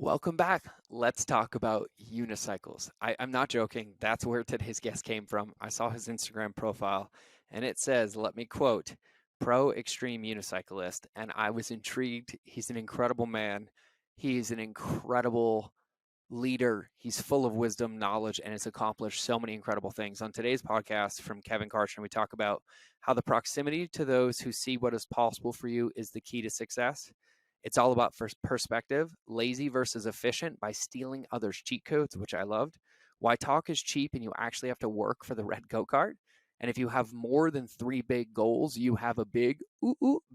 Welcome back. Let's talk about unicycles. I'm not joking. That's where today's guest came from. I saw his Instagram profile and it says, let me quote, pro extreme unicyclist. And I was intrigued. He's an incredible man. He's an incredible leader. He's full of wisdom, knowledge, and has accomplished so many incredible things. On today's podcast from Kevin Kartchner, we talk about how the proximity to those who see what is possible for you is the key to success. It's all about first perspective, lazy versus efficient by stealing others' cheat codes, which I loved. Why talk is cheap and you actually have to work for the red go-kart. And if you have more than 3 big goals, you have a big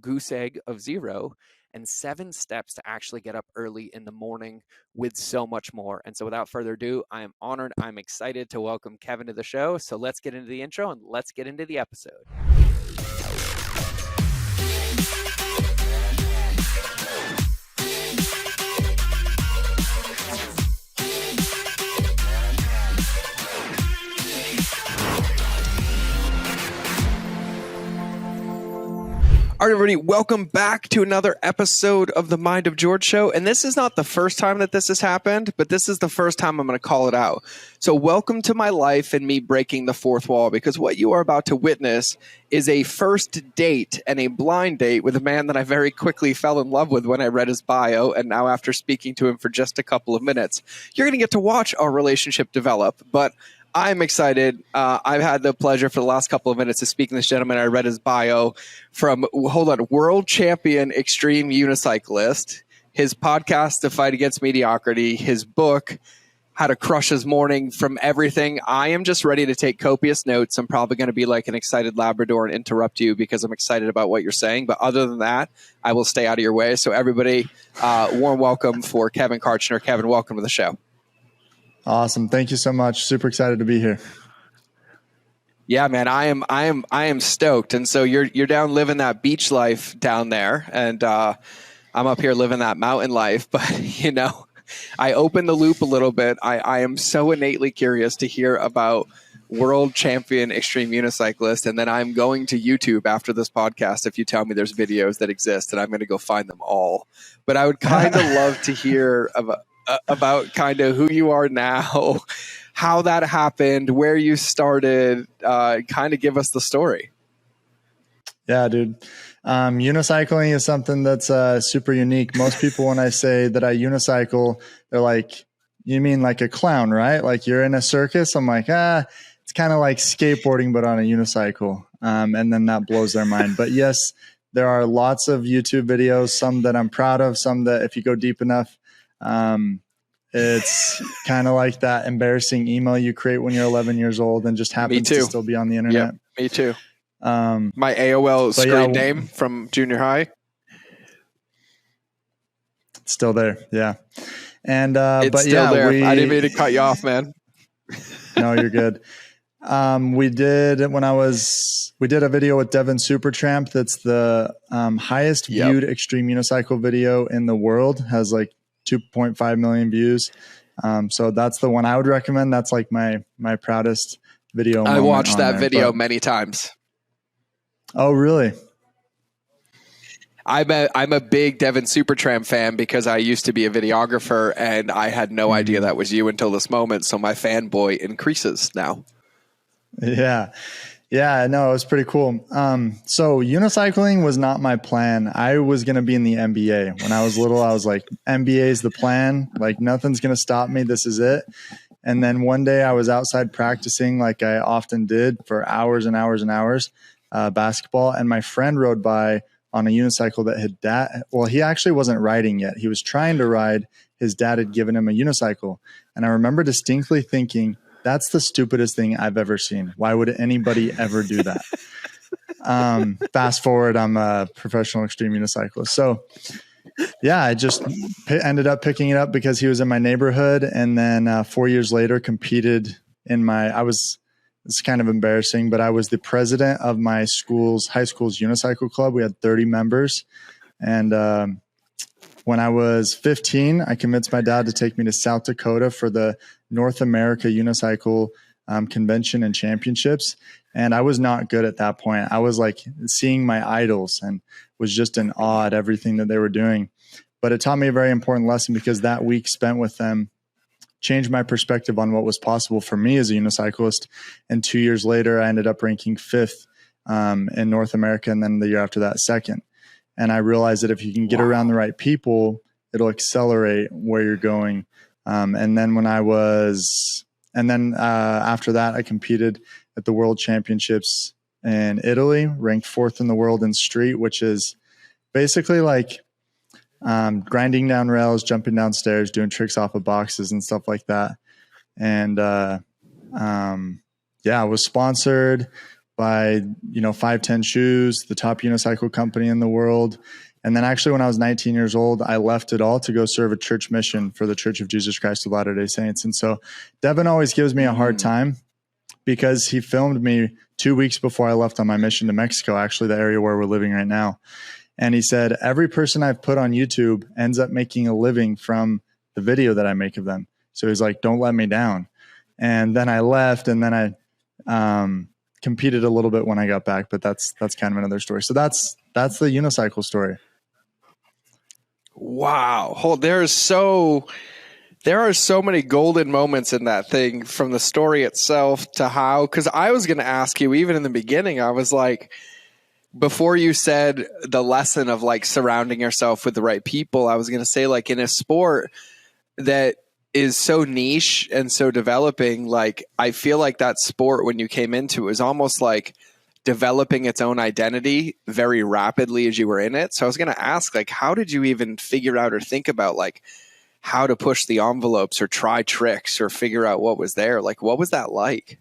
goose egg of 0 and 7 steps to actually get up early in the morning with so much more. And so without further ado, I am honored. I'm excited to welcome Kevin to the show. So let's get into the intro and let's get into the episode. All right, everybody, welcome back to another episode of the Mind of George Show. And this is not the first time that this has happened, but this is the first time I'm going to call it out. So welcome to my life and me breaking the fourth wall, because what you are about to witness is a first date and a blind date with a man that I very quickly fell in love with when I read his bio. And now after speaking to him for just a couple of minutes, you're going to get to watch our relationship develop. But I'm excited. I've had the pleasure for the last couple of minutes of speaking to this gentleman. I read his bio from, world champion extreme unicyclist, his podcast, The Fight Against Mediocrity, his book, How to Crush His Morning, from everything. I am just ready to take copious notes. I'm probably going to be like an excited Labrador and interrupt you because I'm excited about what you're saying. But other than that, I will stay out of your way. So everybody, warm welcome for Kevin Kartchner. Kevin, welcome to the show. Awesome. Thank you so much. Super excited to be here. Yeah, man, I am stoked. And so you're down living that beach life down there, and I'm up here living that mountain life. But I opened the loop a little bit. I am so innately curious to hear about world champion extreme unicyclist, and then I'm going to YouTube after this podcast if you tell me there's videos that exist, and I'm going to go find them all. But I would kind of love to hear about kind of who you are now, how that happened, where you started, kind of give us the story. Yeah, dude. Unicycling is something that's super unique. Most people, when I say that I unicycle, they're like, you mean like a clown, right? Like you're in a circus? I'm like, it's kind of like skateboarding, but on a unicycle. And then that blows their mind. But yes, there are lots of YouTube videos, some that I'm proud of, some that if you go deep enough, it's kind of like that embarrassing email you create when you're 11 years old and just happens to still be on the internet. Yep, me too. My AOL screen name from junior high. It's still there. Yeah. And, it's still there. I didn't mean to cut you off, man. No, you're good. We did a video with Devin Supertramp. That's the highest viewed extreme unicycle video in the world. Has like 2.5 million views. So that's the one I would recommend. That's like my proudest video. I watched that video many times. Oh, really? I'm a big Devin Supertramp fan because I used to be a videographer and I had no idea that was you until this moment. So my fanboy increases now. Yeah. Yeah, no, it was pretty cool. So unicycling was not my plan. I was going to be in the NBA. When I was little, I was like, NBA is the plan. Like nothing's going to stop me. This is it. And then one day I was outside practicing like I often did for hours and hours and hours, basketball. And my friend rode by on a unicycle that he actually wasn't riding yet. He was trying to ride. His dad had given him a unicycle. And I remember distinctly thinking, that's the stupidest thing I've ever seen. Why would anybody ever do that? Fast forward, I'm a professional extreme unicyclist. So yeah, I just ended up picking it up because he was in my neighborhood. And then 4 years later competed it's kind of embarrassing, but I was the president of my high school's unicycle club. We had 30 members. And when I was 15, I convinced my dad to take me to South Dakota for the North America Unicycle Convention and Championships. And I was not good at that point. I was like seeing my idols and was just in awe at everything that they were doing. But it taught me a very important lesson, because that week spent with them changed my perspective on what was possible for me as a unicyclist. And 2 years later, I ended up ranking fifth in North America, and then the year after that, second. And I realized that if you can get around the right people, it'll accelerate where you're going. And then after that, I competed at the World Championships in Italy, ranked fourth in the world in street, which is basically like grinding down rails, jumping down stairs, doing tricks off of boxes and stuff like that. And I was sponsored by 510 Shoes, the top unicycle company in the world. And then actually when I was 19 years old, I left it all to go serve a church mission for the Church of Jesus Christ of Latter-day Saints. And so Devin always gives me a hard time, because he filmed me 2 weeks before I left on my mission to Mexico, actually the area where we're living right now. And he said, every person I've put on YouTube ends up making a living from the video that I make of them. So he's like, don't let me down. And then I left, and then I competed a little bit when I got back, but that's kind of another story. So that's the unicycle story. Wow. There are so many golden moments in that thing, from the story itself to how, because I was going to ask you, even in the beginning, I was like, before you said the lesson of like surrounding yourself with the right people, I was going to say, like, in a sport that is so niche and so developing, like, I feel like that sport, when you came into it, was almost like developing its own identity very rapidly as you were in it. So I was going to ask, like, how did you even figure out or think about like how to push the envelopes or try tricks or figure out what was there? Like, what was that like?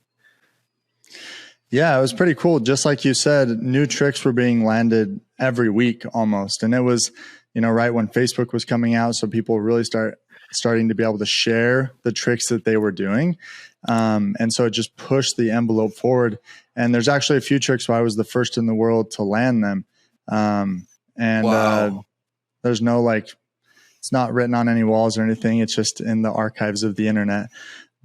Yeah, it was pretty cool. Just like you said, new tricks were being landed every week almost. And it was, right when Facebook was coming out. So people really starting to be able to share the tricks that they were doing. And so it just pushed the envelope forward. And there's actually a few tricks where I was the first in the world to land them. Wow. There's no, like, it's not written on any walls or anything. It's just in the archives of the internet.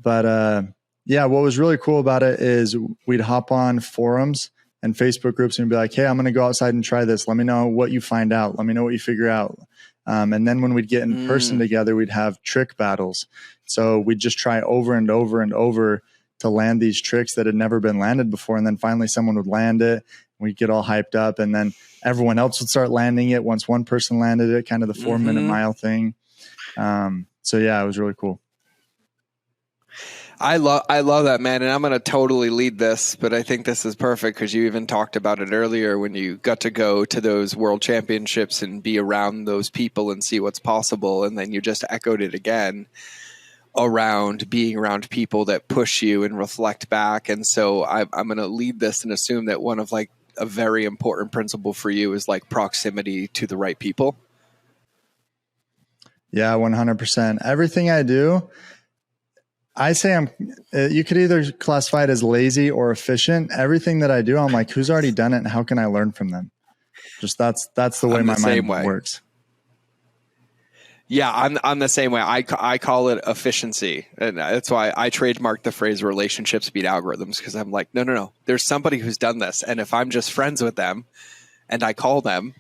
But, what was really cool about it is we'd hop on forums and Facebook groups and be like, hey, I'm going to go outside and try this. Let me know what you find out. Let me know what you figure out. And then when we'd get in person together, we'd have trick battles. So we'd just try over and over and over to land these tricks that had never been landed before. And then finally someone would land it. We'd get all hyped up, and then everyone else would start landing it once one person landed it, kind of the 4-minute mile thing. So yeah, it was really cool. I love that, man. And I'm going to totally lead this, but I think this is perfect because you even talked about it earlier when you got to go to those world championships and be around those people and see what's possible. And then you just echoed it again around being around people that push you and reflect back. And so I'm going to lead this and assume that one of like a very important principle for you is like proximity to the right people. Yeah, 100%. Everything I do, I say you could either classify it as lazy or efficient. Everything that I do, I'm like, who's already done it and how can I learn from them? Just that's the way my mind works. Yeah, I'm the same way. I call it efficiency. And that's why I trademarked the phrase relationships beat algorithms, because I'm like, no. There's somebody who's done this. And if I'm just friends with them and I call them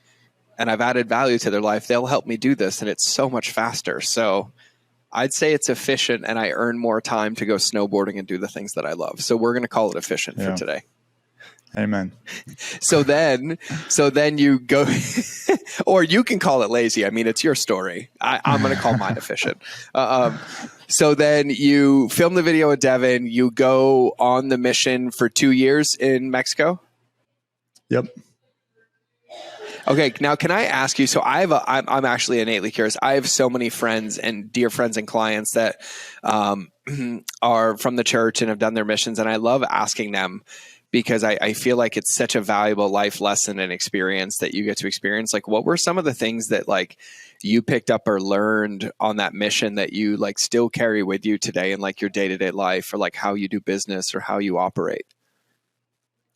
and I've added value to their life, they'll help me do this. And it's so much faster. So I'd say it's efficient, and I earn more time to go snowboarding and do the things that I love. So we're going to call it efficient for today. Amen. So then you go, or you can call it lazy. I mean, it's your story. I'm going to call mine efficient. So then you film the video with Devin. You go on the mission for 2 years in Mexico. Yep. Okay, now can I ask you? So I'm actually innately curious. I have so many friends and dear friends and clients that are from the church and have done their missions, and I love asking them because I feel like it's such a valuable life lesson and experience that you get to experience. Like, what were some of the things that like you picked up or learned on that mission that you like still carry with you today in like your day-to-day life, or like how you do business or how you operate?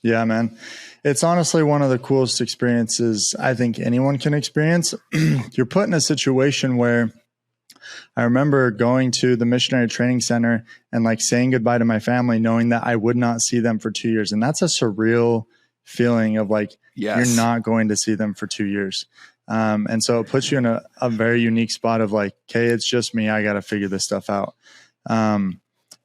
Yeah, man. It's honestly one of the coolest experiences I think anyone can experience. You're put in a situation where I remember going to the missionary training center and like saying goodbye to my family, knowing that I would not see them for 2 years. And that's a surreal feeling of like, you're not going to see them for 2 years. And so it puts you in a very unique spot of like, okay, it's just me. I got to figure this stuff out. And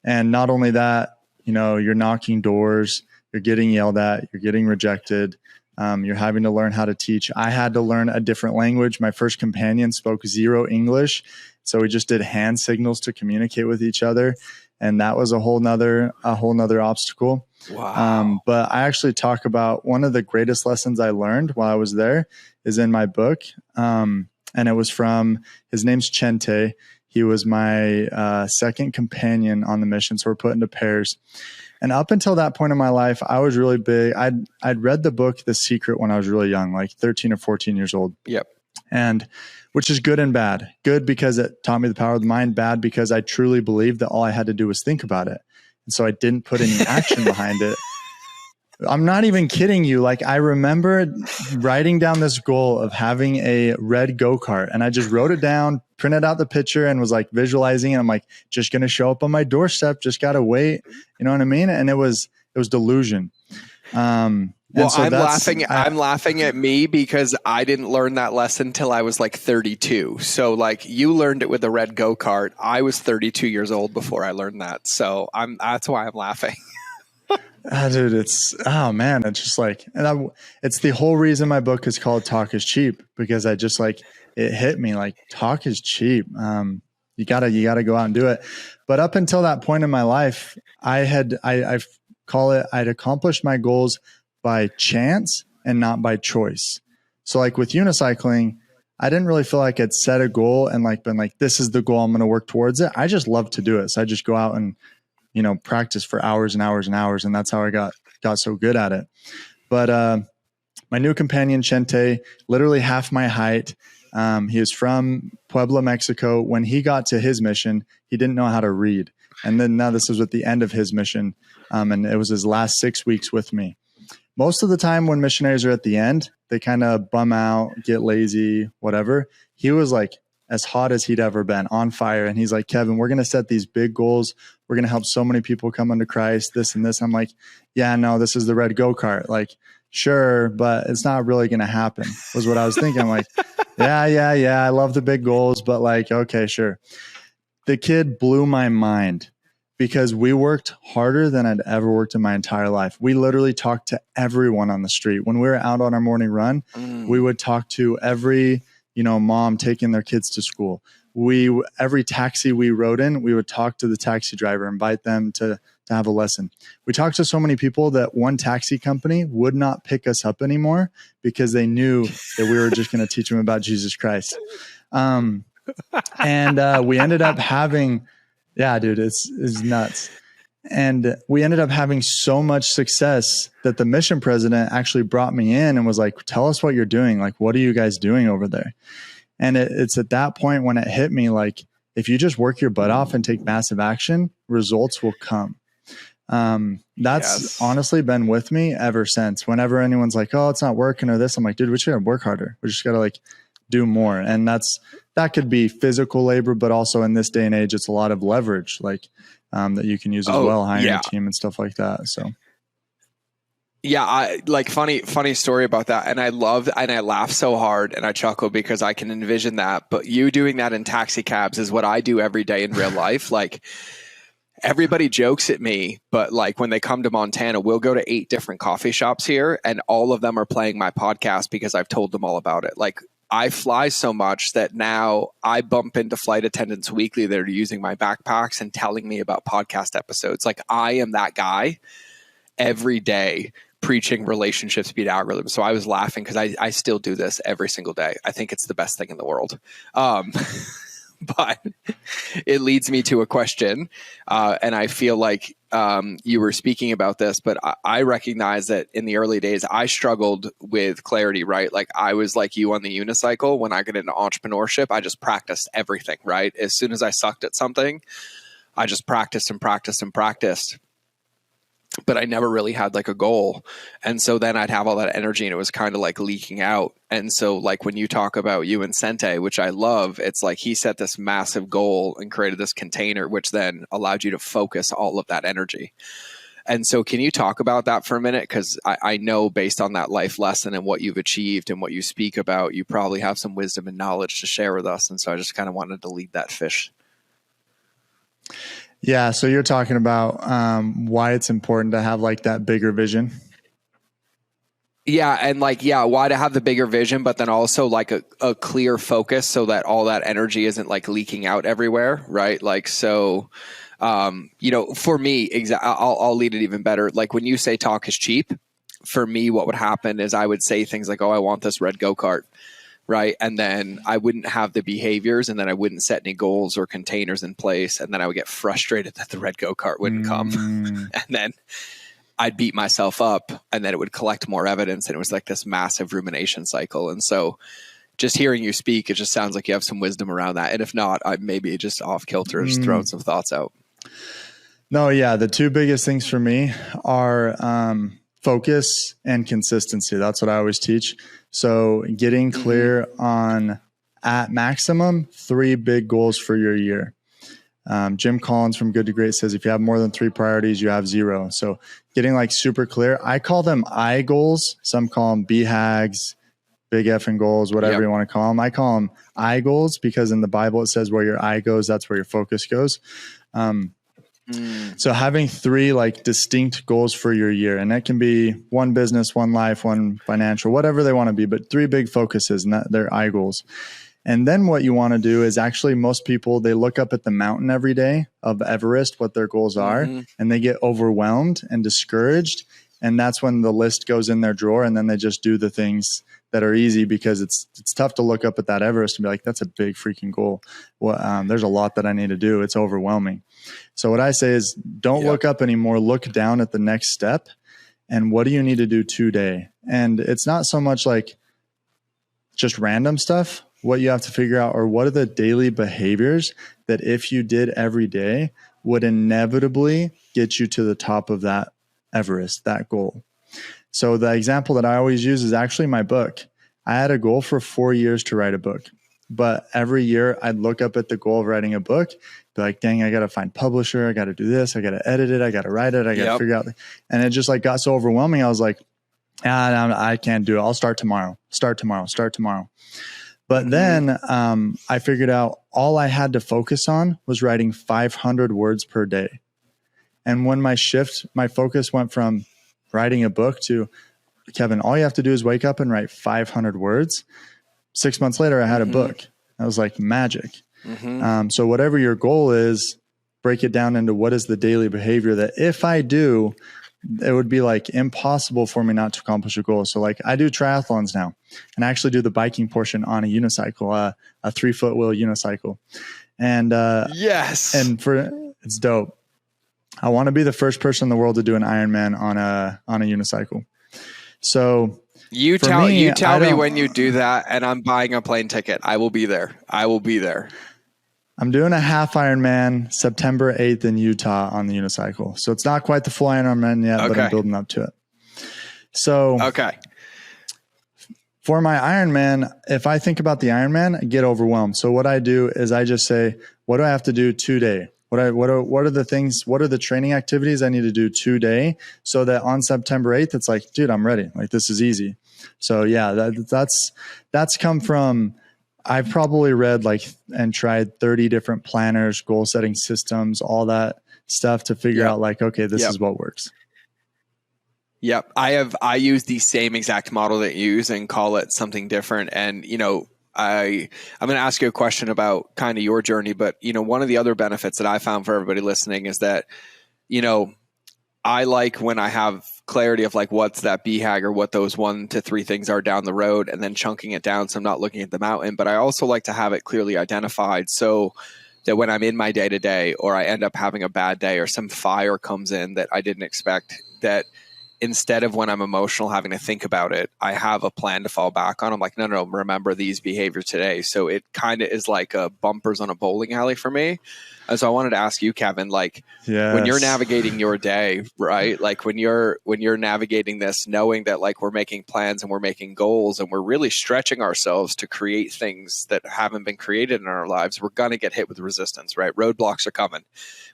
not only that, you know, you're knocking doors, you're getting yelled at, you're getting rejected. You're having to learn how to teach. I had to learn a different language. My first companion spoke zero English. So we just did hand signals to communicate with each other. And that was a whole nother obstacle. Wow. But I actually talk about one of the greatest lessons I learned while I was there is in my book. And it was from, his name's Chente. He was my second companion on the mission. So we're put into pairs. And up until that point in my life, I was really big. I'd read the book The Secret when I was really young, like 13 or 14 years old. Yep. And which is good and bad. Good because it taught me the power of the mind. Bad because I truly believed that all I had to do was think about it. And so I didn't put any action behind it. I'm not even kidding you. Like, I remember writing down this goal of having a red go-kart, and I just wrote it down, printed out the picture, and was like visualizing it. I'm like, just going to show up on my doorstep. Just got to wait. You know what I mean? And it was delusion. Well, so I'm laughing at me because I didn't learn that lesson till I was like 32. So like, you learned it with the red go-kart. I was 32 years old before I learned that. So that's why I'm laughing. Dude, it's just like, it's the whole reason my book is called Talk is Cheap, because I just like, it hit me like, talk is cheap. You gotta go out and do it. But up until that point in my life, I'd accomplished my goals by chance and not by choice. So like with unicycling, I didn't really feel like I'd set a goal and like been like, this is the goal, I'm going to work towards it. I just love to do it. So I just go out and, you know, practice for hours and hours and hours. And that's how I got so good at it. But my new companion, Chente, literally half my height. He was from Puebla, Mexico. When he got to his mission, he didn't know how to read. And then now this was at the end of his mission. And it was his last 6 weeks with me. Most of the time when missionaries are at the end, they kind of bum out, get lazy, whatever. He was like as hot as he'd ever been, on fire. And he's like, Kevin, we're going to set these big goals. We're going to help so many people come unto Christ, this and this. I'm like, yeah, no, this is the red go-kart. Like, sure, but it's not really going to happen, was what I was thinking. I'm like, yeah. I love the big goals, but like, okay, sure. The kid blew my mind because we worked harder than I'd ever worked in my entire life. We literally talked to everyone on the street. When we were out on our morning run, we would talk to every, you know, mom taking their kids to school. Every taxi we rode in, we would talk to the taxi driver, invite them to have a lesson. We talked to so many people that one taxi company would not pick us up anymore because they knew that we were just going to teach them about Jesus Christ. And we ended up having, yeah, dude, it's nuts. And we ended up having so much success that the mission president actually brought me in and was like, tell us what you're doing. Like, what are you guys doing over there? And it's at that point when it hit me, like, if you just work your butt off and take massive action, results will come. That's honestly been with me ever since. Whenever anyone's like, oh, it's not working or this, I'm like, dude, we just gotta work harder. We just gotta like do more. And that could be physical labor, but also in this day and age, it's a lot of leverage, like that you can use as well, hiring a team and stuff like that. So. Yeah, I like funny story about that. And I laugh so hard and I chuckle because I can envision that. But you doing that in taxi cabs is what I do every day in real life. Like, everybody jokes at me, but like when they come to Montana, we'll go to 8 different coffee shops here and all of them are playing my podcast because I've told them all about it. Like, I fly so much that now I bump into flight attendants weekly that are using my backpacks and telling me about podcast episodes. Like, I am that guy every day preaching relationships beat algorithms. So I was laughing because I still do this every single day. I think it's the best thing in the world. But it leads me to a question. And I feel like you were speaking about this, but I recognize that in the early days, I struggled with clarity, right? Like, I was like you on the unicycle. When I got into entrepreneurship, I just practiced everything, right? As soon as I sucked at something, I just practiced and practiced and practiced. But I never really had like a goal. And so then I'd have all that energy and it was kind of like leaking out. And so like when you talk about you and Sente, which I love, it's like he set this massive goal and created this container, which then allowed you to focus all of that energy. And so can you talk about that for a minute? Because I know based on that life lesson and what you've achieved and what you speak about, you probably have some wisdom and knowledge to share with us. And so I just kind of wanted to lead that fish. Yeah. So you're talking about why it's important to have like that bigger vision. Yeah. And like, yeah, why to have the bigger vision, but then also like a clear focus so that all that energy isn't like leaking out everywhere. Right. Like, so, you know, for me, I'll lead it even better. Like when you say talk is cheap, for me, what would happen is I would say things like, oh, I want this red go-kart. Right. And then I wouldn't have the behaviors, and then I wouldn't set any goals or containers in place. And then I would get frustrated that the red go-kart wouldn't come. And then I'd beat myself up, and then it would collect more evidence. And it was like this massive rumination cycle. And so just hearing you speak, it just sounds like you have some wisdom around that. And if not, I maybe just off kilter, just throwing some thoughts out. No, yeah. The two biggest things for me are focus and consistency. That's what I always teach. So getting clear on at maximum 3 big goals for your year. Jim Collins from Good to Great says if you have more than 3 priorities, you have 0. So getting like super clear. I call them I goals. Some call them BHAGs, big effing goals, whatever you want to call them. I call them I goals because in the Bible it says where your eye goes, that's where your focus goes. So having 3 like distinct goals for your year, and that can be one business, one life, one financial, whatever they want to be, but 3 big focuses, and that they're I goals. And then what you want to do is actually most people, they look up at the mountain every day of Everest, what their goals are, and they get overwhelmed and discouraged. And that's when the list goes in their drawer, and then they just do the things that are easy because it's tough to look up at that Everest and be like, that's a big freaking goal. Well, there's a lot that I need to do. It's overwhelming. So what I say is don't look up anymore. Look down at the next step. And what do you need to do today? And it's not so much like just random stuff. What you have to figure out are what are the daily behaviors that if you did every day would inevitably get you to the top of that Everest, that goal. So the example that I always use is actually my book. I had a goal for 4 years to write a book, but every year I'd look up at the goal of writing a book, be like, dang, I got to find publisher. I got to do this. I got to edit it. I got to write it. I got to figure out. And it just like got so overwhelming. I was like, I can't do it. I'll start tomorrow. But then I figured out all I had to focus on was writing 500 words per day. And when my focus went from writing a book to, Kevin, all you have to do is wake up and write 500 words. 6 months later, I had a book. That was like magic. So whatever your goal is, break it down into what is the daily behavior that if I do, it would be like impossible for me not to accomplish a goal. So like I do triathlons now, and I actually do the biking portion on a unicycle, a 3-foot wheel unicycle. And it's dope. I want to be the first person in the world to do an Ironman on a unicycle. So you tell me when you do that, and I'm buying a plane ticket. I will be there. I'm doing a half Ironman September 8th in Utah on the unicycle. So it's not quite the full Ironman yet, but I'm building up to it. So for my Ironman, if I think about the Ironman, I get overwhelmed. So what I do is I just say, what do I have to do today? What are the things, what are the training activities I need to do today so that on September 8th, it's like, dude, I'm ready. Like, this is easy. So yeah, that's come from, I've probably read and tried 30 different planners, goal setting systems, all that stuff to figure out like, okay, this is what works. Yep. I use the same exact model that you use and call it something different. And, I'm going to ask you a question about kind of your journey, but one of the other benefits that I found for everybody listening is that, I like when I have clarity of like what's that BHAG or what those 1 to 3 things are down the road, and then chunking it down so I'm not looking at the mountain. But I also like to have it clearly identified so that when I'm in my day-to-day or I end up having a bad day or some fire comes in that I didn't expect, that instead of when I'm emotional having to think about it, I have a plan to fall back on. I'm like, no, remember these behaviors today. So it kind of is like a bumpers on a bowling alley for me. And so I wanted to ask you, Kevin, like when you're navigating your day, right? Like when you're navigating this, knowing that like we're making plans and we're making goals and we're really stretching ourselves to create things that haven't been created in our lives, we're going to get hit with resistance, right? Roadblocks are coming.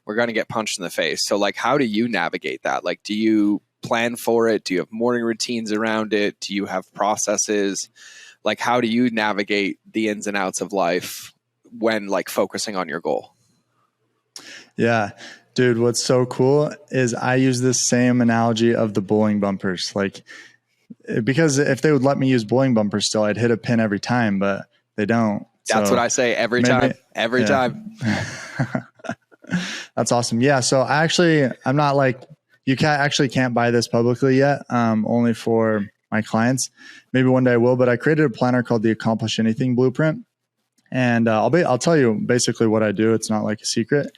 We're going to get punched in the face. So like, how do you navigate that? Like, do you plan for it? Do you have morning routines around it? Do you have processes? Like, how do you navigate the ins and outs of life when like focusing on your goal? Yeah, dude, what's so cool is I use this same analogy of the bowling bumpers. Like, because if they would let me use bowling bumpers still, I'd hit a pin every time, but they don't. That's what I say every time. That's awesome. Yeah. So I'm not like, you can't buy this publicly yet. Only for my clients. Maybe one day I will, but I created a planner called the Accomplish Anything Blueprint. And I'll tell you basically what I do. It's not like a secret.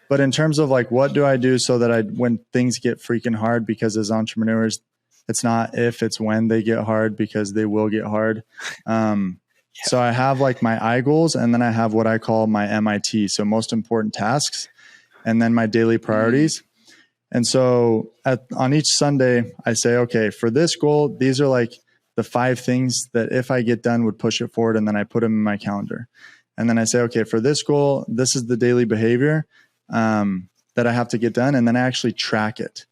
But in terms of like, what do I do so that when things get freaking hard, because as entrepreneurs, it's not if, it's when they get hard, because they will get hard. So I have like my I goals, and then I have what I call my MIT. So most important tasks, and then my daily priorities. And so on each Sunday, I say, okay, for this goal, these are like the 5 things that if I get done would push it forward. And then I put them in my calendar. And then I say, okay, for this goal, this is the daily behavior that I have to get done. And then I actually track it.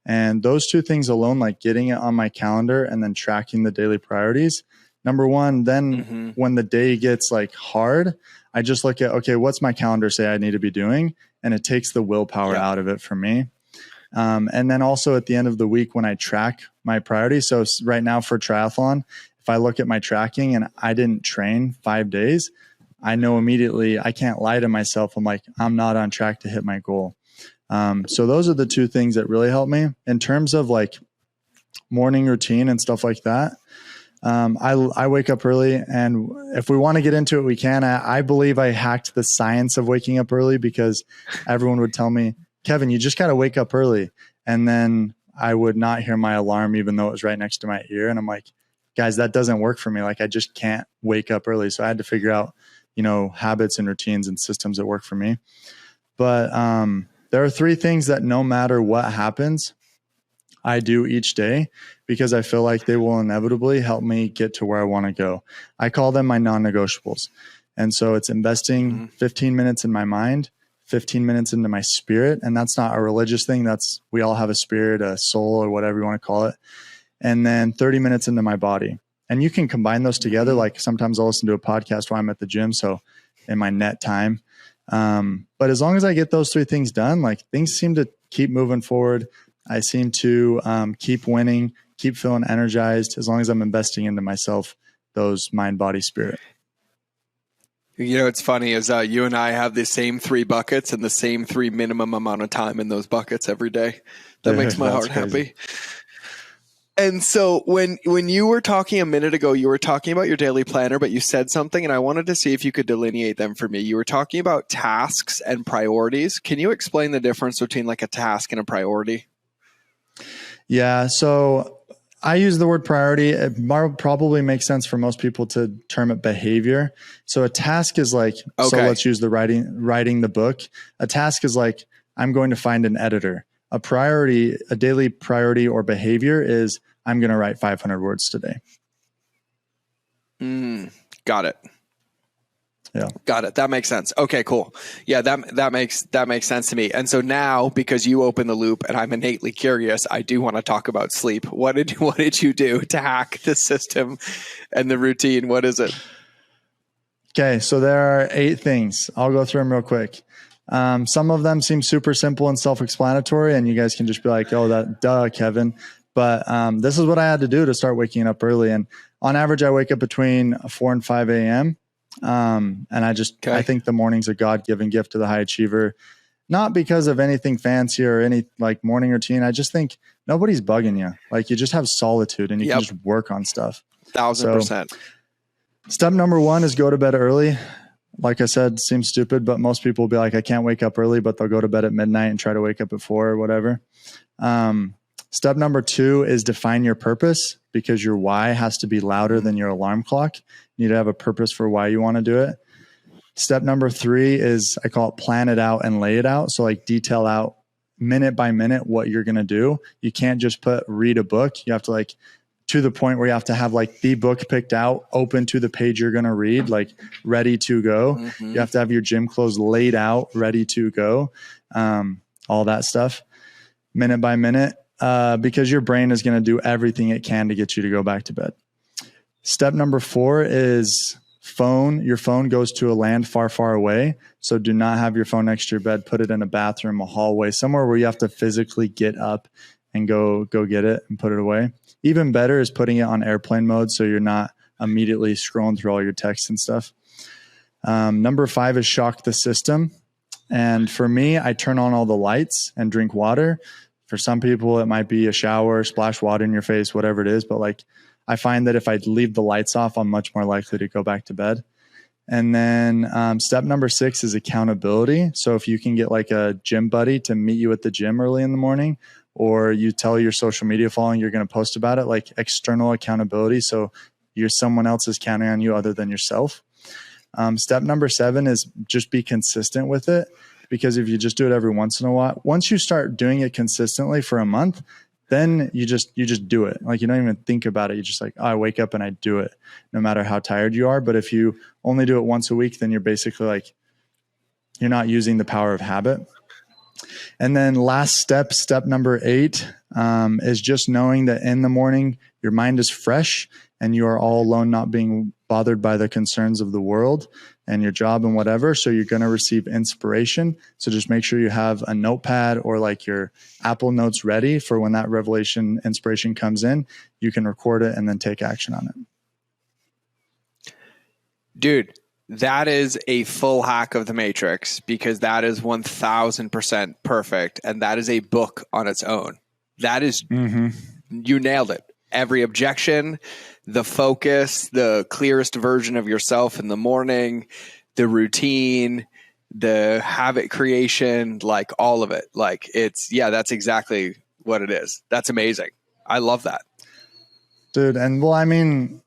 And those 2 things alone, like getting it on my calendar and then tracking the daily priorities. Number one, then when the day gets like hard, I just look at, okay, what's my calendar say I need to be doing? And it takes the willpower out of it for me. And then also at the end of the week, when I track my priorities. So right now for triathlon, if I look at my tracking and I didn't train 5 days, I know immediately I can't lie to myself. I'm like, I'm not on track to hit my goal. So those are the 2 things that really help me in terms of like morning routine and stuff like that. I wake up early, and if we want to get into it, we can. I believe I hacked the science of waking up early, because everyone would tell me, Kevin, you just got to wake up early. And then I would not hear my alarm, even though it was right next to my ear. And I'm like, guys, that doesn't work for me. Like, I just can't wake up early. So I had to figure out, habits and routines and systems that work for me. But there are 3 things that no matter what happens, I do each day, because I feel like they will inevitably help me get to where I want to go. I call them my non-negotiables. And so it's investing 15 minutes in my mind, 15 minutes into my spirit. And that's not a religious thing. We all have a spirit, a soul, or whatever you want to call it. And then 30 minutes into my body. And you can combine those together. Like sometimes I'll listen to a podcast while I'm at the gym. So in my net time. But as long as I get those 3 things done, like things seem to keep moving forward. I seem to keep winning, keep feeling energized, as long as I'm investing into myself, those mind, body, spirit. It's funny is you and I have the same 3 buckets and the same 3 minimum amount of time in those buckets every day. That makes my heart happy. And so when you were talking a minute ago, you were talking about your daily planner, but you said something, and I wanted to see if you could delineate them for me. You were talking about tasks and priorities. Can you explain the difference between like a task and a priority? Yeah. So I use the word priority. It probably makes sense for most people to term it behavior. So a task is like, so let's use the writing the book. A task is like, I'm going to find an editor. A priority, a daily priority or behavior is, I'm going to write 500 words today. Got it. Yeah. Got it. That makes sense. Okay, cool. Yeah, that makes sense to me. And so now, because you open the loop and I'm innately curious, I do want to talk about sleep. What did you do to hack the system and the routine? What is it? Okay, so there are 8 things. I'll go through them real quick. Some of them seem super simple and self-explanatory, and you guys can just be like, oh, that duh, Kevin. But this is what I had to do to start waking up early. And on average, I wake up between 4 and 5 a.m. And I think the morning's a God-given gift to the high achiever, not because of anything fancy or any like morning routine. I just think nobody's bugging you. Like, you just have solitude and you can just work on stuff. 1,000%. Step number 1 is go to bed early. Like I said, seems stupid, but most people will be like, I can't wake up early, but they'll go to bed at midnight and try to wake up at 4 or whatever. Step number 2 is define your purpose, because your why has to be louder than your alarm clock. You need to have a purpose for why you want to do it. Step number 3 is, I call it plan it out and lay it out. So like detail out minute by minute what you're going to do. You can't just read a book. You have to like, to the point where you have to have like the book picked out, open to the page you're going to read, like ready to go. Mm-hmm. You have to have your gym clothes laid out, ready to go. All that stuff, minute by minute, because your brain is going to do everything it can to get you to go back to bed. Step number 4 is phone. Your phone goes to a land far, far away. So do not have your phone next to your bed. Put it in a bathroom, a hallway, somewhere where you have to physically get up and go get it and put it away. Even better is putting it on airplane mode, so you're not immediately scrolling through all your texts and stuff. Number 5 is shock the system. And for me, I turn on all the lights and drink water. For some people, it might be a shower, splash water in your face, whatever it is. But like, I find that if I leave the lights off, I'm much more likely to go back to bed. And then step number 6 is accountability. So if you can get like a gym buddy to meet you at the gym early in the morning, or you tell your social media following you're going to post about it, like external accountability. So someone else is counting on you other than yourself. Step number 7 is just be consistent with it, because if you just do it every once in a while, once you start doing it consistently for a month, then you just do it. Like you don't even think about it. You're just like, oh, I wake up and I do it no matter how tired you are. But if you only do it once a week, then you're basically like, you're not using the power of habit. And then last step number 8, is just knowing that in the morning, your mind is fresh and you are all alone, not being bothered by the concerns of the world and your job and whatever. So you're going to receive inspiration. So just make sure you have a notepad or like your Apple Notes ready for when that inspiration comes in. You can record it and then take action on it. Dude, that is a full hack of the Matrix, because that is 1000% perfect. And that is a book on its own. That is, You nailed it. Every objection, the focus, the clearest version of yourself in the morning, the routine, the habit creation, like all of it. Like that's exactly what it is. That's amazing. I love that. Dude. And well, I mean,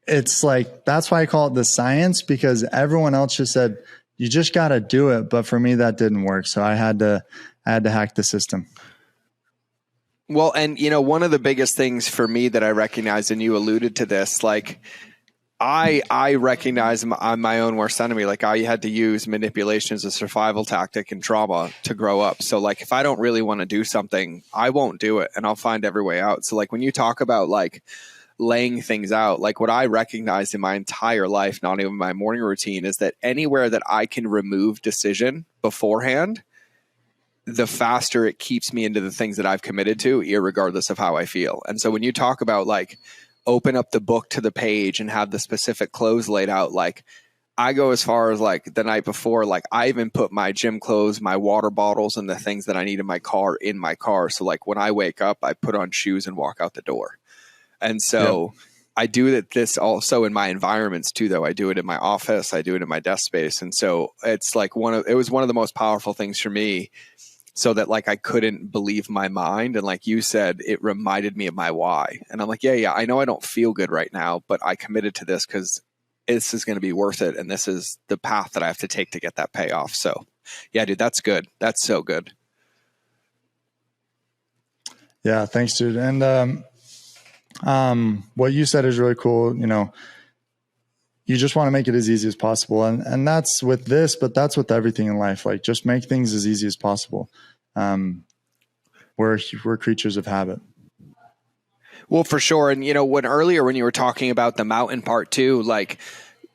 it's like, that's why I call it the science, because everyone else just said, you just got to do it. But for me, that didn't work. So I had to hack the system. Well, and one of the biggest things for me that I recognize, and you alluded to this, like I recognize I'm my own worst enemy. Like I had to use manipulation as a survival tactic in trauma to grow up. So like, if I don't really want to do something, I won't do it, and I'll find every way out. So like, when you talk about like laying things out, like what I recognized in my entire life, not even my morning routine, is that anywhere that I can remove decision beforehand, the faster it keeps me into the things that I've committed to, irregardless of how I feel. And so when you talk about like open up the book to the page and have the specific clothes laid out, like I go as far as like the night before, like I even put my gym clothes, my water bottles, and the things that I need in my car. So like when I wake up, I put on shoes and walk out the door. And so I do this also in my environments too, though. I do it in my office. I do it in my desk space. And so it's like it was one of the most powerful things for me, so that like I couldn't believe my mind. And like you said, it reminded me of my why. And I'm like, yeah, I know I don't feel good right now, but I committed to this because this is going to be worth it. And this is the path that I have to take to get that payoff. So yeah, dude, that's good. That's so good. Yeah. Thanks, dude. And, what you said is really cool. You just want to make it as easy as possible. And that's with this, but that's with everything in life. Like just make things as easy as possible. We're creatures of habit. Well, for sure. And when you were talking about the mountain part too, like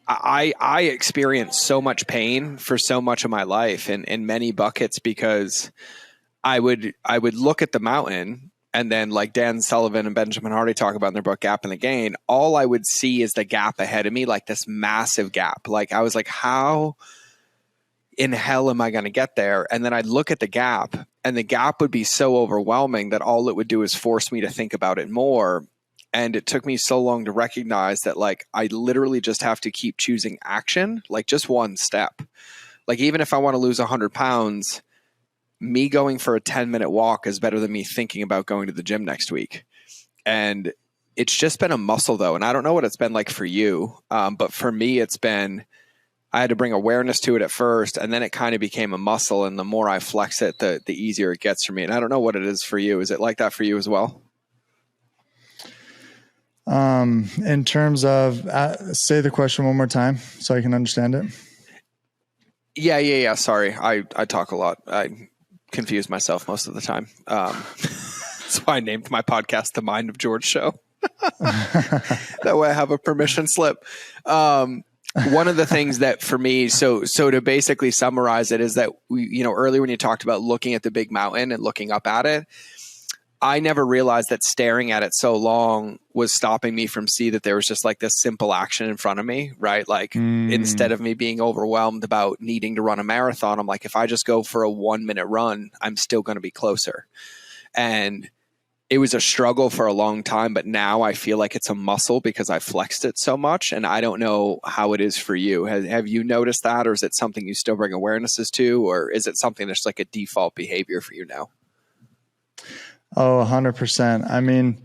I experienced so much pain for so much of my life in many buckets, because I would look at the mountain, and then like Dan Sullivan and Benjamin Hardy talk about in their book, Gap and the Gain, all I would see is the gap ahead of me, like this massive gap. Like I was like, how in hell am I going to get there? And then I'd look at the gap, and the gap would be so overwhelming that all it would do is force me to think about it more. And it took me so long to recognize that like I literally just have to keep choosing action, like just one step. Like even if I want to lose 100 pounds, me going for a 10-minute walk is better than me thinking about going to the gym next week. And it's just been a muscle though. And I don't know what it's been like for you. But for me, I had to bring awareness to it at first, and then it kind of became a muscle. And the more I flex it, the easier it gets for me. And I don't know what it is for you. Is it like that for you as well? In terms of, say the question one more time so I can understand it. Yeah. Sorry. I talk a lot. I confuse myself most of the time. That's why I named my podcast The Mind of George Show. That way I have a permission slip. One of the things that for me, so to basically summarize it, is that earlier when you talked about looking at the big mountain and looking up at it, I never realized that staring at it so long was stopping me from see that there was just like this simple action in front of me, right? Like instead of me being overwhelmed about needing to run a marathon, I'm like, if I just go for a 1-minute run, I'm still going to be closer. And it was a struggle for a long time, but now I feel like it's a muscle because I flexed it so much. And I don't know how it is for you. Have you noticed that, or is it something you still bring awarenesses to, or is it something that's like a default behavior for you now? Oh, 100%. I mean,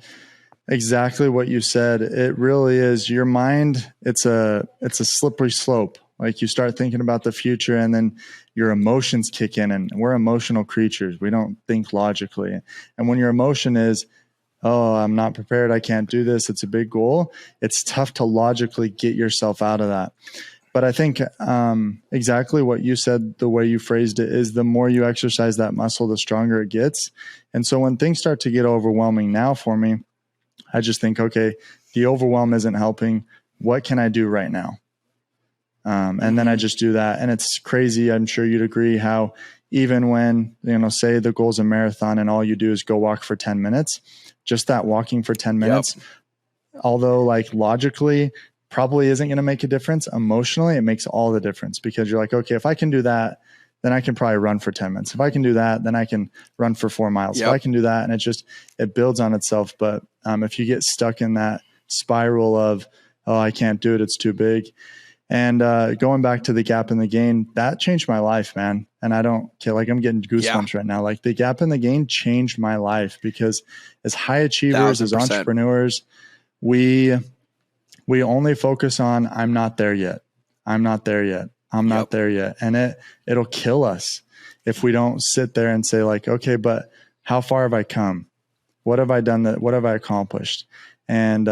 exactly what you said. It really is your mind. It's a slippery slope. Like you start thinking about the future and then your emotions kick in, and we're emotional creatures. We don't think logically. And when your emotion is, oh, I'm not prepared, I can't do this, it's a big goal, it's tough to logically get yourself out of that. But I think exactly what you said, the way you phrased it, is the more you exercise that muscle, the stronger it gets. And so when things start to get overwhelming now for me, I just think, okay, the overwhelm isn't helping. What can I do right now? And then I just do that. And it's crazy. I'm sure you'd agree how even when, say the goal's a marathon and all you do is go walk for 10 minutes, just that walking for 10 minutes, although like logically probably isn't going to make a difference, emotionally, it makes all the difference, because you're like, okay, if I can do that, then I can probably run for 10 minutes. If I can do that, then I can run for 4 miles. If I can do that, and it builds on itself. But if you get stuck in that spiral of, oh, I can't do it, it's too big. And going back to the gap in the gain, that changed my life, man. And I don't care, like I'm getting goosebumps right now. Like the gap in the gain changed my life, because as high achievers, 1,000%. as entrepreneurs, we only focus on, I'm not there yet. I'm not there yet. I'm not there yet. And it'll kill us if we don't sit there and say like, okay, but how far have I come? What have I done? What have I accomplished? And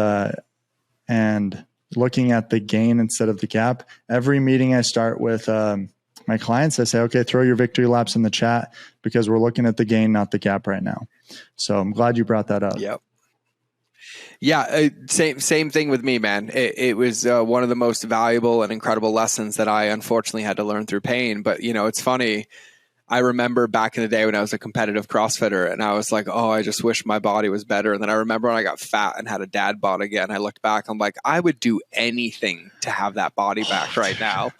looking at the gain instead of the gap. Every meeting I start with my clients, I say, okay, throw your victory laps in the chat, because we're looking at the gain, not the gap right now. So I'm glad you brought that up. Yep. Yeah. Same thing with me, man. It was one of the most valuable and incredible lessons that I unfortunately had to learn through pain. But, it's funny. I remember back in the day when I was a competitive CrossFitter, and I was like, oh, I just wish my body was better. And then I remember when I got fat and had a dad bod again, I looked back, I'm like, I would do anything to have that body back right now.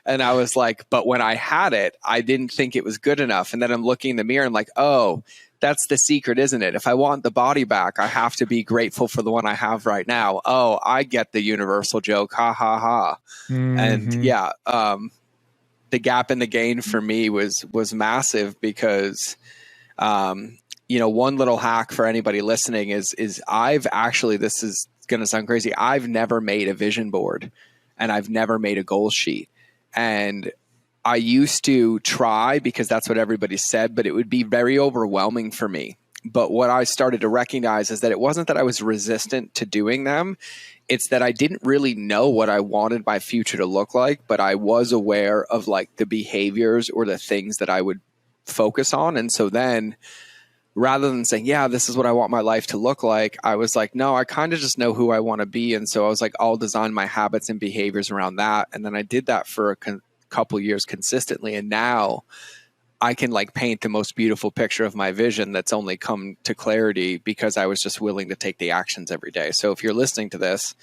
And I was like, but when I had it, I didn't think it was good enough. And then I'm looking in the mirror and like, oh, that's the secret, isn't it? If I want the body back, I have to be grateful for the one I have right now. Oh, I get the universal joke. Ha, ha, ha. Mm-hmm. And the gap in the gain for me was massive, because, one little hack for anybody listening is I've actually, this is going to sound crazy, I've never made a vision board, and I've never made a goal sheet. And I used to try because that's what everybody said, but it would be very overwhelming for me. But what I started to recognize is that it wasn't that I was resistant to doing them. It's that I didn't really know what I wanted my future to look like, but I was aware of like the behaviors or the things that I would focus on. And so then rather than saying, yeah, this is what I want my life to look like, I was like, no, I kind of just know who I want to be. And so I was like, I'll design my habits and behaviors around that. And then I did that for a couple years consistently. And now I can like paint the most beautiful picture of my vision that's only come to clarity because I was just willing to take the actions every day. So if you're listening to this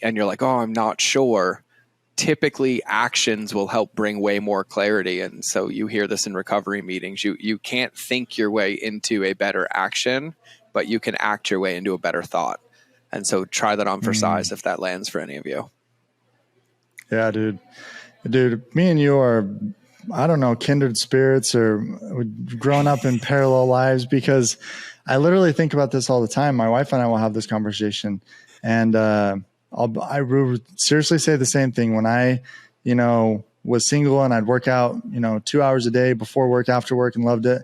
and you're like, oh, I'm not sure, typically actions will help bring way more clarity. And so you hear this in recovery meetings. You can't think your way into a better action, but you can act your way into a better thought. And so try that on for size if that lands for any of you. Yeah, dude, me and you are I don't know, kindred spirits or grown up in parallel lives, because I literally think about this all the time. My wife and I will have this conversation, and I would seriously say the same thing. When I, was single and I'd work out, 2 hours a day before work, after work, and loved it.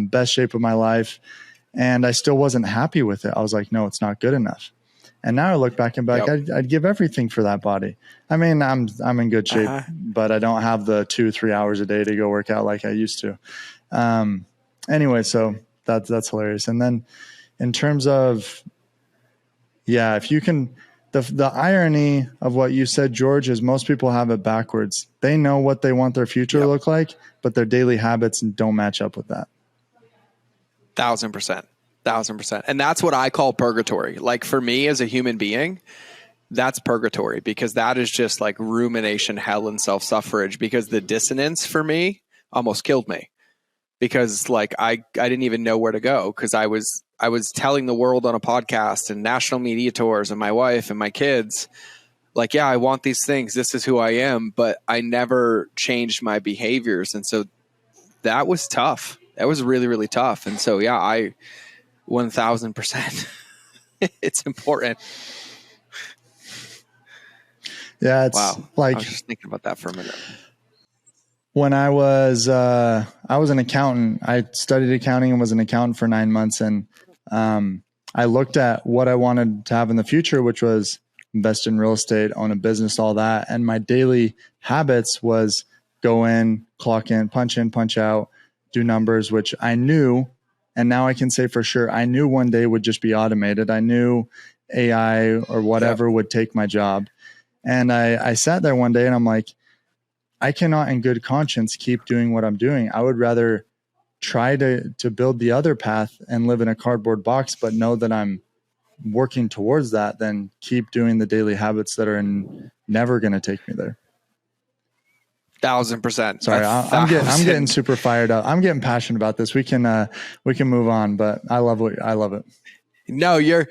Best shape of my life. And I still wasn't happy with it. I was like, no, it's not good enough. And now I look back and be like, I'd give everything for that body. I mean, I'm in good shape, but I don't have the 2-3 hours a day to go work out like I used to. Anyway, so that's hilarious. And then in terms of, if you can, the irony of what you said, George, is most people have it backwards. They know what they want their future to look like, but their daily habits don't match up with that. 1,000%. And that's what I call purgatory. Like for me as a human being, that's purgatory, because that is just like rumination, hell, and self-suffrage, because the dissonance for me almost killed me, because like I didn't even know where to go, because I was telling the world on a podcast and national media tours and my wife and my kids, like, yeah, I want these things. This is who I am, but I never changed my behaviors. And so that was tough. That was really, really tough. And so, yeah, I 1,000%. It's important. Yeah, it's like, I was just thinking about that for a minute. When I was an accountant, I studied accounting and was an accountant for 9 months. And I looked at what I wanted to have in the future, which was invest in real estate, own a business, all that. And my daily habits was go in, clock in, punch out, do numbers, which I knew. And now I can say for sure, I knew one day would just be automated. I knew AI or whatever would take my job. And I sat there one day and I'm like, I cannot in good conscience keep doing what I'm doing. I would rather try to build the other path and live in a cardboard box, but know that I'm working towards that, than keep doing the daily habits that are never going to take me there. 1,000%. Sorry, I'm getting super fired up. I'm getting passionate about this. We can move on, but I love it. No, you're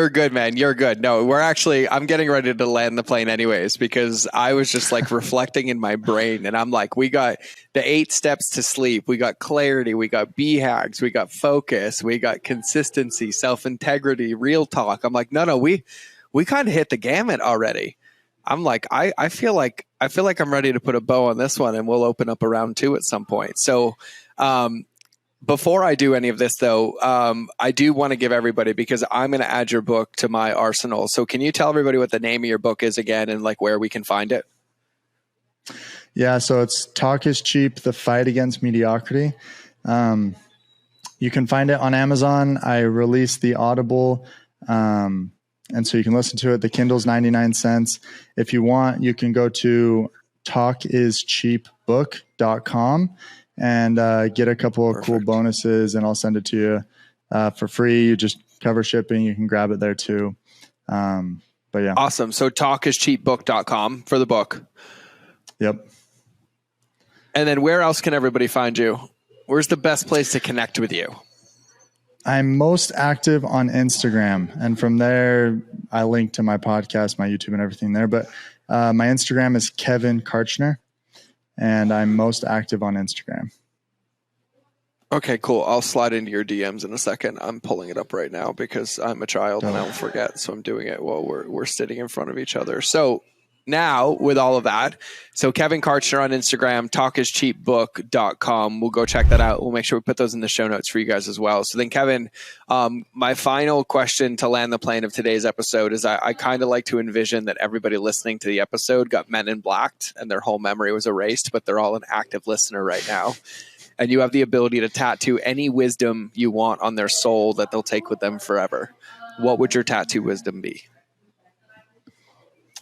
good, man. You're good. No, I'm getting ready to land the plane anyways, because I was just like reflecting in my brain, and I'm like, we got the 8 steps to sleep. We got clarity. We got BHAGs. We got focus. We got consistency, self-integrity, real talk. I'm like, no, we kind of hit the gamut already. I'm like, I feel like I'm ready to put a bow on this one, and we'll open up a round 2 at some point. So, before I do any of this, though, I do want to give everybody, because I'm going to add your book to my arsenal. So can you tell everybody what the name of your book is again, and like where we can find it? Yeah, so it's Talk is Cheap, The Fight Against Mediocrity. You can find it on Amazon. I released the Audible, and so you can listen to it. The Kindle's 99 cents. If you want, you can go to talkischeapbook.com and get a couple of cool bonuses, and I'll send it to you for free. You just cover shipping. You can grab it there too. But yeah. Awesome. So talkischeapbook.com for the book. Yep. And then where else can everybody find you? Where's the best place to connect with you? I'm most active on Instagram, and from there I link to my podcast, my YouTube, and everything there. But my Instagram is Kevin Kartchner, and I'm most active on Instagram. Okay, cool. I'll slide into your DMs in a second. I'm pulling it up right now because I'm a child and I will forget. So I'm doing it while we're sitting in front of each other. So now with all of that, so Kevin Kartchner on Instagram, talkischeapbook.com. We'll go check that out. We'll make sure we put those in the show notes for you guys as well. So then, Kevin, my final question to land the plane of today's episode is I kind of like to envision that everybody listening to the episode got Men in Blacked and their whole memory was erased, but they're all an active listener right now. And you have the ability to tattoo any wisdom you want on their soul that they'll take with them forever. What would your tattoo wisdom be?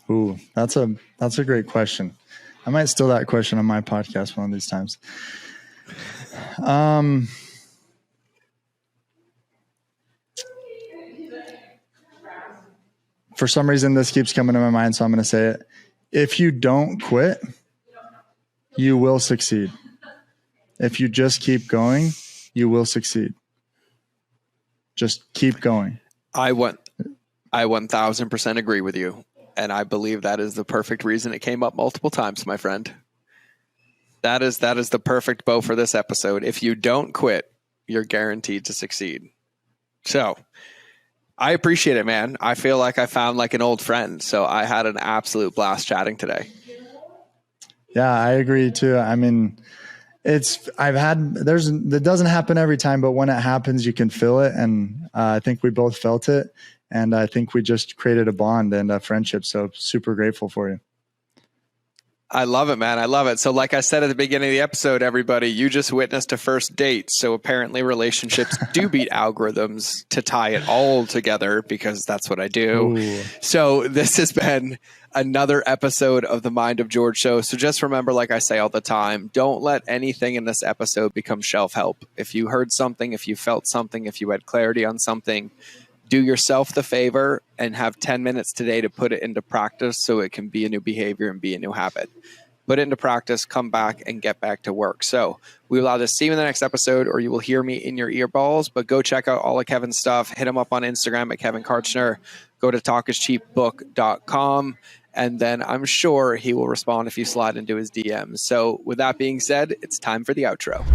Ooh, that's a great question. I might steal that question on my podcast one of these times. For some reason, this keeps coming to my mind, so I'm going to say it. If you don't quit, you will succeed. If you just keep going, you will succeed. Just keep going. I 1,000% agree with you. And I believe that is the perfect reason it came up multiple times, my friend. That is the perfect bow for this episode. If you don't quit, you're guaranteed to succeed. So I appreciate it, man. I feel like I found like an old friend. So I had an absolute blast chatting today. Yeah, I agree too. I mean, that doesn't happen every time, but when it happens, you can feel it. And I think we both felt it. And I think we just created a bond and a friendship. So super grateful for you. I love it, man. I love it. So like I said at the beginning of the episode, everybody, you just witnessed a first date. So apparently relationships do beat algorithms to tie it all together, because that's what I do. Ooh. So this has been another episode of the Mind of George show. So just remember, like I say all the time, don't let anything in this episode become shelf help. If you heard something, if you felt something, if you had clarity on something, do yourself the favor and have 10 minutes today to put it into practice so it can be a new behavior and be a new habit. Put it into practice, come back, and get back to work. So we will either see you in the next episode or you will hear me in your earballs, but go check out all of Kevin's stuff. Hit him up on Instagram at Kevin Kartchner. Go to talkischeapbook.com, and then I'm sure he will respond if you slide into his DMs. So with that being said, it's time for the outro.